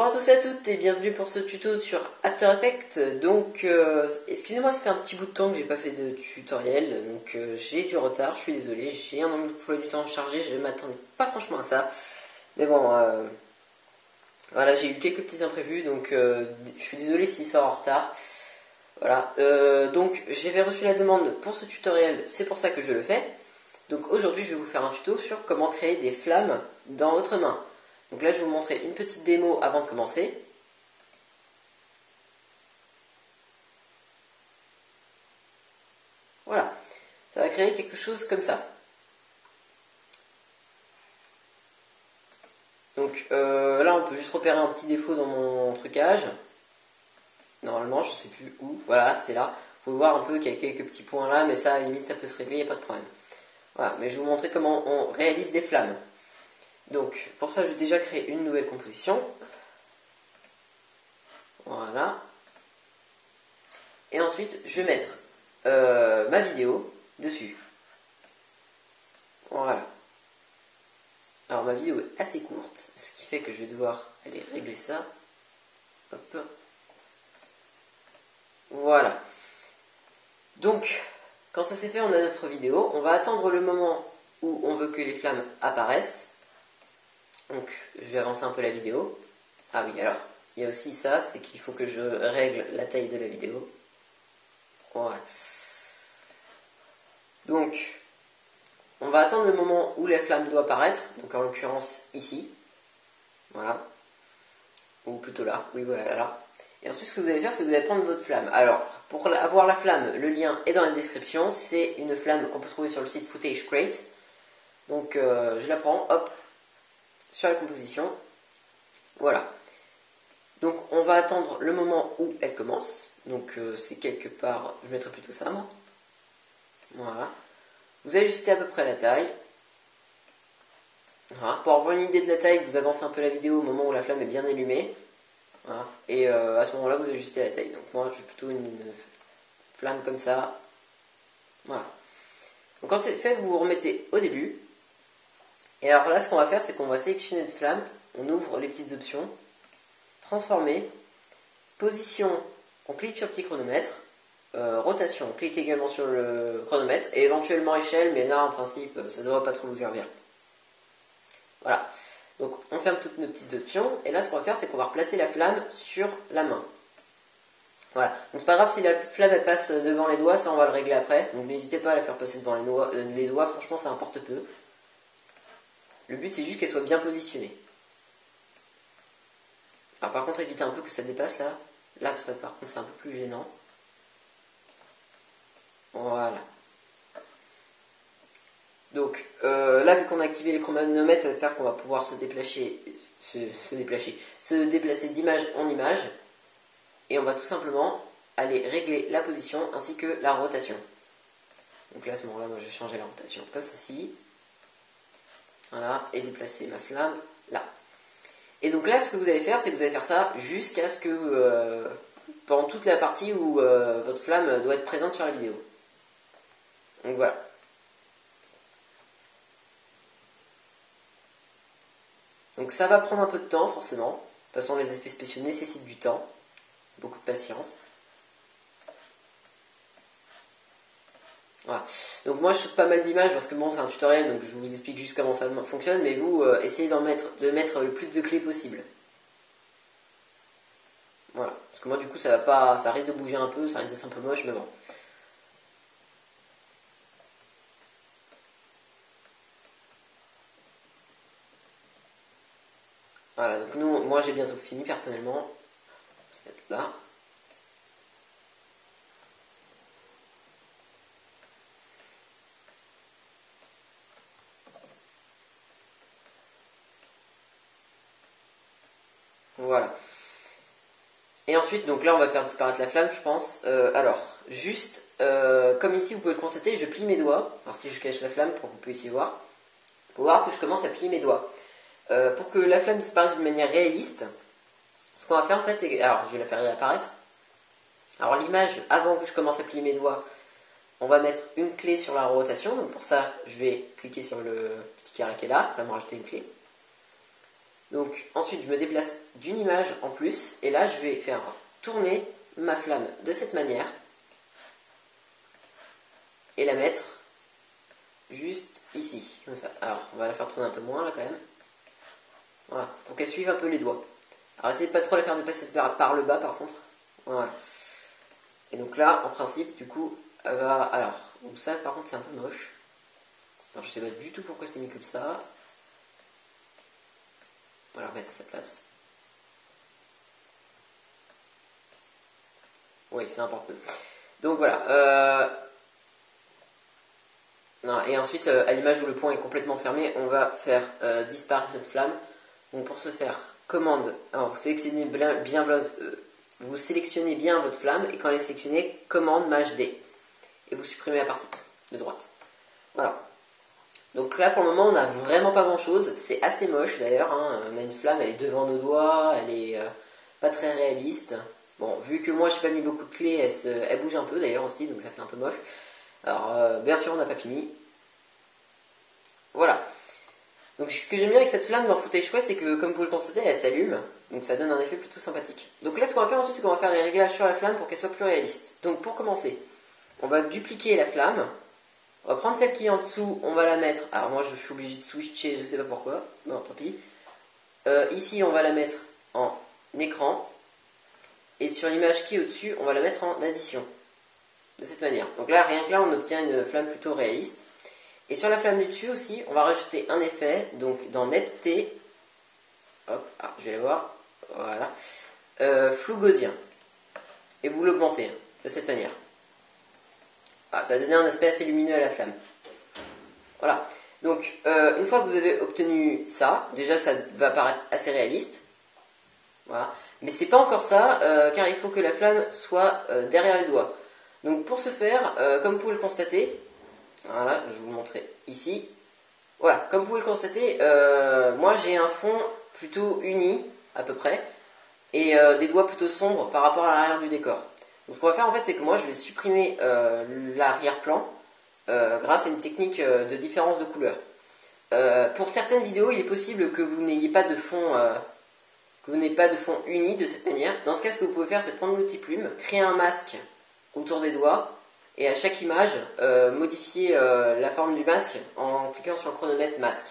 Bonjour à tous et à toutes et bienvenue pour ce tuto sur After Effects. Donc excusez-moi, ça fait un petit bout de temps que j'ai pas fait de tutoriel, donc j'ai du retard, je suis désolé, j'ai un emploi du temps chargé, je m'attendais pas franchement à ça. Mais bon, voilà, j'ai eu quelques petits imprévus, donc je suis désolé s'il sort en retard. Voilà, donc j'avais reçu la demande pour ce tutoriel, c'est pour ça que je le fais. Donc aujourd'hui je vais vous faire un tuto sur comment créer des flammes dans votre main. Donc là je vais vous montrer une petite démo avant de commencer. Voilà, ça va créer quelque chose comme ça. Donc là on peut juste repérer un petit défaut dans mon trucage. Normalement je sais plus où, voilà c'est là. Vous pouvez voir un peu qu'il y a quelques petits points là, mais ça à la limite ça peut se régler, il n'y a pas de problème. Voilà, mais je vais vous montrer comment on réalise des flammes. Donc pour ça je vais déjà créer une nouvelle composition. Voilà. Et ensuite je vais mettre ma vidéo dessus. Voilà. Alors ma vidéo est assez courte, ce qui fait que je vais devoir aller régler ça. Hop. Voilà. Donc, quand ça c'est fait, on a notre vidéo. On va attendre le moment où on veut que les flammes apparaissent. Donc, je vais avancer un peu la vidéo. Ah oui, alors, il y a aussi ça, c'est qu'il faut que je règle la taille de la vidéo. Voilà. Donc, on va attendre le moment où la flamme doit apparaître. Donc, en l'occurrence, ici. Voilà. Ou plutôt là. Oui, voilà, là. Et ensuite, ce que vous allez faire, c'est que vous allez prendre votre flamme. Alors, pour avoir la flamme, le lien est dans la description. C'est une flamme qu'on peut trouver sur le site Footage Crate. Donc, je la prends, hop, sur la composition. Voilà. Donc, on va attendre le moment où elle commence. Donc, c'est quelque part, je mettrai plutôt ça, moi. Voilà. Vous ajustez à peu près la taille. Voilà. Pour avoir une idée de la taille, vous avancez un peu la vidéo au moment où la flamme est bien allumée. Voilà. Et à ce moment-là, vous ajustez la taille. Donc moi, j'ai plutôt une flamme comme ça. Voilà. Donc quand c'est fait, vous vous remettez au début. Et alors là, ce qu'on va faire, c'est qu'on va sélectionner notre flamme. On ouvre les petites options. Transformer. Position, on clique sur le petit chronomètre. Rotation, on clique également sur le chronomètre. Et éventuellement échelle, mais là, en principe, ça ne devrait pas trop vous servir. Voilà. Donc on ferme toutes nos petites options, et là ce qu'on va faire c'est qu'on va replacer la flamme sur la main. Voilà, donc c'est pas grave si la flamme elle passe devant les doigts, ça on va le régler après, donc n'hésitez pas à la faire passer devant les doigts, franchement ça importe peu. Le but c'est juste qu'elle soit bien positionnée. Alors par contre évitez un peu que ça dépasse là ça, par contre c'est un peu plus gênant. Voilà. Donc là, vu qu'on a activé les chronomètres, ça va faire qu'on va pouvoir se déplacer d'image en image. Et on va tout simplement aller régler la position ainsi que la rotation. Donc là, à ce moment-là, moi je vais changer la rotation comme ceci. Voilà, et déplacer ma flamme là. Et donc là, ce que vous allez faire, c'est que vous allez faire ça jusqu'à ce que, pendant toute la partie où votre flamme doit être présente sur la vidéo. Donc voilà. Donc ça va prendre un peu de temps forcément. De toute façon les effets spéciaux nécessitent du temps. Beaucoup de patience. Voilà. Donc moi je saute pas mal d'images parce que bon c'est un tutoriel donc je vous explique juste comment ça fonctionne. Mais vous essayez de mettre le plus de clés possible. Voilà. Parce que moi du coup ça va pas, ça risque de bouger un peu, ça risque d'être un peu moche mais bon. Voilà, donc moi j'ai bientôt fini personnellement. On va se mettre là. Voilà. Et ensuite, donc là on va faire disparaître la flamme je pense. Alors, juste, comme ici vous pouvez le constater, je plie mes doigts. Alors si je cache la flamme pour que vous puissiez voir. Pour voir que je commence à plier mes doigts. Pour que la flamme disparaisse d'une manière réaliste, ce qu'on va faire en fait, c'est... Alors, je vais la faire réapparaître. Alors, l'image, avant que je commence à plier mes doigts, on va mettre une clé sur la rotation. Donc, pour ça, je vais cliquer sur le petit carré qui est là. Ça va me rajouter une clé. Donc ensuite je me déplace d'une image en plus et là je vais faire tourner ma flamme de cette manière et la mettre juste ici, comme ça. Alors on va la faire tourner un peu moins là quand même. Voilà, pour qu'elle suive un peu les doigts. Alors essayez de pas trop la faire dépasser par le bas par contre. Voilà. Et donc là, en principe, du coup, elle va... Alors, donc ça par contre c'est un peu moche. Alors je sais pas du tout pourquoi c'est mis comme ça. On va la remettre à sa place. Oui, c'est important. Donc voilà. Non, et ensuite, à l'image où le point est complètement fermé, on va faire disparaître notre flamme. Donc pour ce faire, commande. Alors vous sélectionnez vous sélectionnez bien votre flamme et quand elle est sélectionnée, commande maj D. Et vous supprimez la partie de droite. Voilà. Donc là pour le moment on n'a vraiment pas grand chose. C'est assez moche d'ailleurs. Hein. On a une flamme, elle est devant nos doigts, elle est pas très réaliste. Bon, vu que moi je n'ai pas mis beaucoup de clés, elle bouge un peu d'ailleurs aussi, donc ça fait un peu moche. Alors bien sûr on n'a pas fini. Voilà. Donc ce que j'aime bien avec cette flamme dans Footage Chouette, c'est que comme vous pouvez le constater, elle s'allume. Donc ça donne un effet plutôt sympathique. Donc là ce qu'on va faire ensuite, c'est qu'on va faire les réglages sur la flamme pour qu'elle soit plus réaliste. Donc pour commencer, on va dupliquer la flamme. On va prendre celle qui est en dessous, on va la mettre... Alors moi je suis obligé de switcher, je sais pas pourquoi. Bon, tant pis. Ici on va la mettre en écran. Et sur l'image qui est au-dessus, on va la mettre en addition. De cette manière. Donc là, rien que là, on obtient une flamme plutôt réaliste. Et sur la flamme du dessus aussi, on va rajouter un effet. Donc dans netteté... Hop, je vais aller voir. Voilà. Flou gaussien. Et vous l'augmentez de cette manière. Ça va donner un aspect assez lumineux à la flamme. Voilà. Donc, une fois que vous avez obtenu ça, déjà ça va paraître assez réaliste. Voilà. Mais c'est pas encore ça, car il faut que la flamme soit derrière les doigts. Donc pour ce faire, comme vous pouvez le constater, voilà, je vais vous le montrer ici. Voilà, comme vous pouvez le constater, moi j'ai un fond plutôt uni, à peu près, et des doigts plutôt sombres par rapport à l'arrière du décor. Donc ce qu'on va faire en fait, c'est que moi je vais supprimer l'arrière-plan grâce à une technique de différence de couleur. Pour certaines vidéos, il est possible que vous n'ayez pas de fond uni de cette manière. Dans ce cas, ce que vous pouvez faire, c'est prendre l'outil plume, créer un masque autour des doigts, et à chaque image, modifier la forme du masque en cliquant sur le chronomètre masque.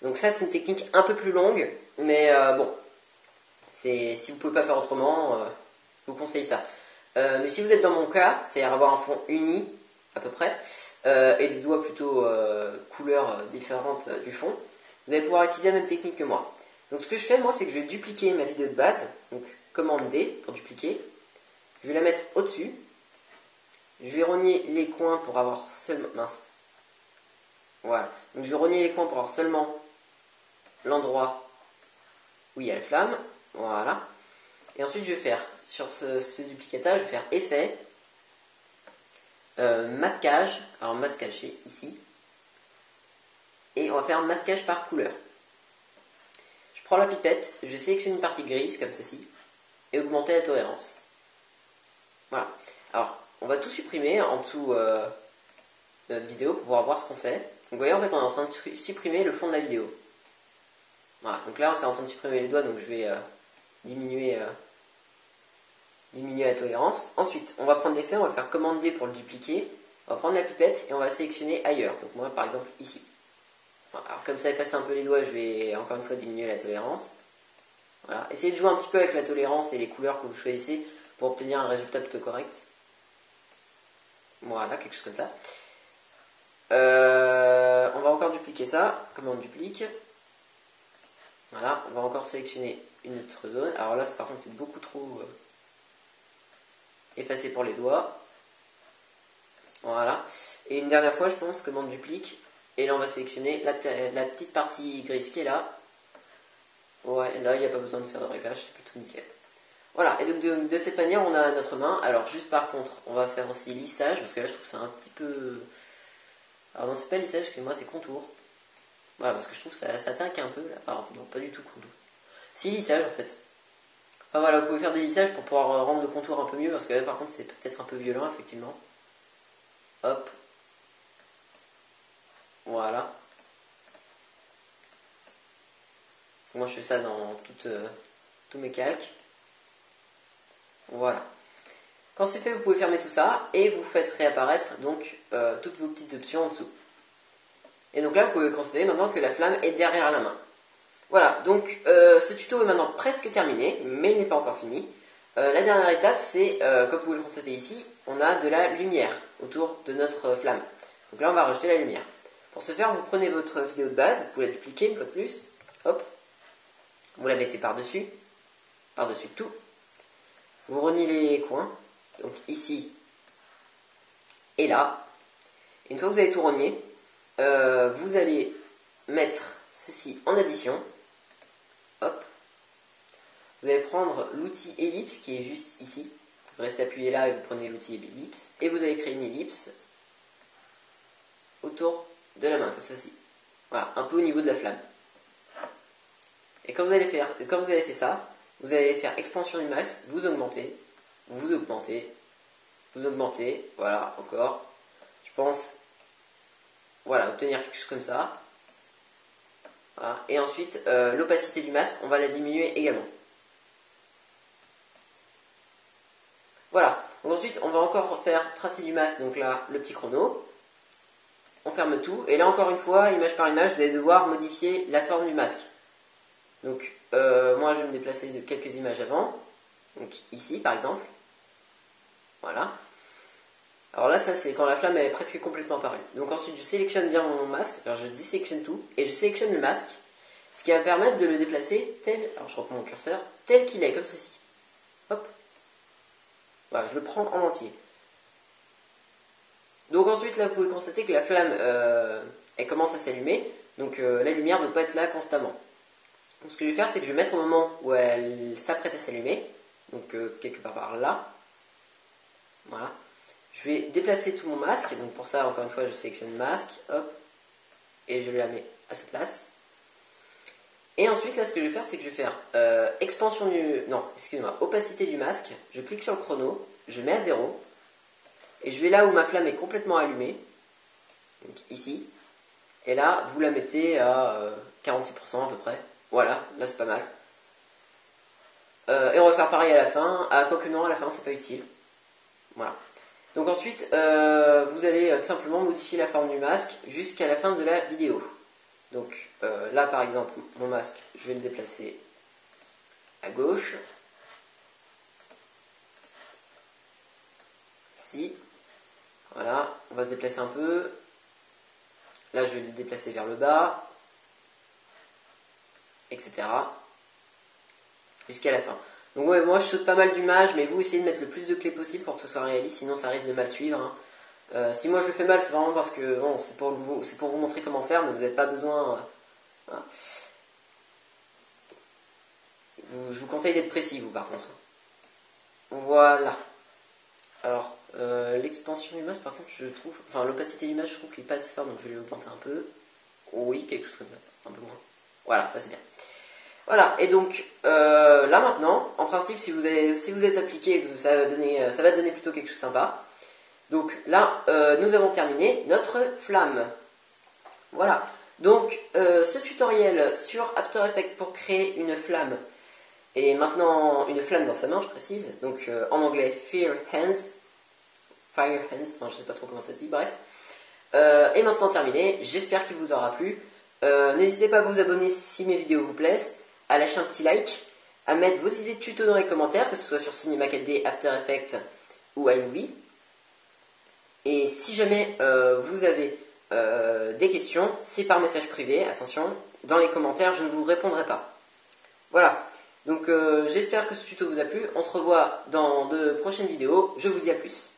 Donc ça, c'est une technique un peu plus longue, mais bon, si vous ne pouvez pas faire autrement, je vous conseille ça. Mais si vous êtes dans mon cas, c'est-à-dire avoir un fond uni, à peu près, et des doigts plutôt couleurs différentes du fond, vous allez pouvoir utiliser la même technique que moi. Donc ce que je fais, moi, c'est que je vais dupliquer ma vidéo de base, donc commande D pour dupliquer, je vais la mettre au-dessus, je vais rogner les coins pour avoir seulement... Mince. Voilà. Donc je vais rogner les coins pour avoir seulement l'endroit où il y a la flamme. Voilà. Et ensuite je vais faire, sur ce duplicatage, je vais faire effet, masquage. Alors masquage c'est ici. Et on va faire masquage par couleur. Je prends la pipette, je sélectionne une partie grise comme ceci. Et augmenter la tolérance. Voilà. Alors, on va tout supprimer en dessous de notre vidéo pour pouvoir voir ce qu'on fait. Donc vous voyez, en fait, on est en train de supprimer le fond de la vidéo. Voilà, donc là, on est en train de supprimer les doigts, donc je vais diminuer la tolérance. Ensuite, on va prendre l'effet, on va faire commande D pour le dupliquer. On va prendre la pipette et on va sélectionner ailleurs. Donc moi, par exemple, ici. Voilà, alors comme ça efface un peu les doigts, je vais encore une fois diminuer la tolérance. Voilà. Essayez de jouer un petit peu avec la tolérance et les couleurs que vous choisissez pour obtenir un résultat plutôt correct. Voilà, quelque chose comme ça. On va encore dupliquer ça. Comment on duplique? Voilà, on va encore sélectionner une autre zone. Alors là, par contre, c'est beaucoup trop effacé pour les doigts. Voilà. Et une dernière fois, je pense, comment on duplique. Et là, on va sélectionner la petite partie grise qui est là. Ouais, là, il n'y a pas besoin de faire de réglage, c'est plutôt nickel. Voilà, et donc de cette manière, on a notre main. Alors, juste par contre, on va faire aussi lissage, parce que là, je trouve ça un petit peu... Alors, non, c'est pas lissage, excusez-moi, c'est contour. Voilà, parce que je trouve que ça taque un peu, là. Alors, non, pas du tout contour. Si, lissage, en fait. Enfin, voilà, vous pouvez faire des lissages pour pouvoir rendre le contour un peu mieux, parce que là, par contre, c'est peut-être un peu violent, effectivement. Hop. Voilà. Moi je fais ça dans tous mes calques. Voilà. Quand c'est fait, vous pouvez fermer tout ça et vous faites réapparaître donc toutes vos petites options en dessous. Et donc là, vous pouvez constater maintenant que la flamme est derrière la main. Voilà, donc ce tuto est maintenant presque terminé, mais il n'est pas encore fini. La dernière étape, c'est, comme vous pouvez le constater ici, on a de la lumière autour de notre flamme. Donc là, on va rajouter la lumière. Pour ce faire, vous prenez votre vidéo de base, vous la dupliquez une fois de plus, hop, vous la mettez par-dessus tout. Vous reniez les coins, donc ici et là. Et une fois que vous avez tout renié, vous allez mettre ceci en addition. Hop. Vous allez prendre l'outil ellipse qui est juste ici. Vous restez appuyé là et vous prenez l'outil ellipse. Et vous allez créer une ellipse autour de la main, comme ceci. Voilà, un peu au niveau de la flamme. Et quand vous avez fait ça, vous allez faire expansion du max, vous augmentez, voilà, encore. Je pense, voilà, obtenir quelque chose comme ça. Voilà. Et ensuite, l'opacité du masque, on va la diminuer également. Voilà. Donc ensuite, on va encore faire tracer du masque, donc là, le petit chrono. On ferme tout. Et là, encore une fois, image par image, vous allez devoir modifier la forme du masque. Donc, moi, je vais me déplacer de quelques images avant. Donc, ici, par exemple. Voilà. Alors là, ça, c'est quand la flamme est presque complètement apparue. Donc ensuite, je sélectionne bien mon masque. Alors, je désélectionne tout. Et je sélectionne le masque. Ce qui va me permettre de le déplacer tel... Alors, je reprends mon curseur. Tel qu'il est, comme ceci. Hop. Voilà, je le prends en entier. Donc ensuite, là, vous pouvez constater que la flamme, elle commence à s'allumer. Donc la lumière ne doit pas être là constamment. Donc ce que je vais faire, c'est que je vais mettre au moment où elle s'apprête à s'allumer. Donc quelque part par là. Voilà. Je vais déplacer tout mon masque. Donc pour ça, encore une fois, je sélectionne masque. Hop. Et je la mets à sa place. Et ensuite, là, ce que je vais faire, c'est que je vais faire expansion du... Non, excusez-moi, opacité du masque. Je clique sur le chrono. Je mets à 0. Et je vais là où ma flamme est complètement allumée. Donc ici. Et là, vous la mettez à 46% à peu près. Voilà, là c'est pas mal. Et on va faire pareil à la fin. Ah, quoique non, à la fin, c'est pas utile. Voilà. Donc ensuite, vous allez simplement modifier la forme du masque jusqu'à la fin de la vidéo. Donc là, par exemple, mon masque, je vais le déplacer à gauche. Ici. Voilà, on va se déplacer un peu. Là, je vais le déplacer vers le bas. Etc. Jusqu'à la fin. Donc ouais, moi je saute pas mal d'images, mais vous essayez de mettre le plus de clés possible pour que ce soit réaliste, sinon ça risque de mal suivre. Hein. Si moi je le fais mal, c'est vraiment parce que bon, c'est pour vous montrer comment faire, mais vous n'avez pas besoin... voilà. Je vous conseille d'être précis, vous, par contre. Voilà. Alors, l'expansion du masque, par contre, je trouve... Enfin, l'opacité d'image, je trouve qu'il est pas assez fort, donc je vais l'augmenter un peu. Oui, quelque chose comme ça, un peu moins. Voilà, ça c'est bien. Voilà, et donc, là maintenant, en principe, si vous êtes appliqué, ça va donner plutôt quelque chose de sympa. Donc là, nous avons terminé notre flamme. Voilà. Donc, ce tutoriel sur After Effects pour créer une flamme, et maintenant une flamme dans sa main, je précise, donc en anglais Fire Hands, enfin je sais pas trop comment ça se dit, bref, est maintenant terminé. J'espère qu'il vous aura plu. N'hésitez pas à vous abonner si mes vidéos vous plaisent, à lâcher un petit like, à mettre vos idées de tuto dans les commentaires, que ce soit sur Cinema 4D, After Effects ou iMovie. Et si jamais vous avez des questions, c'est par message privé, attention, dans les commentaires, je ne vous répondrai pas. Voilà, donc j'espère que ce tuto vous a plu, on se revoit dans de prochaines vidéos, je vous dis à plus.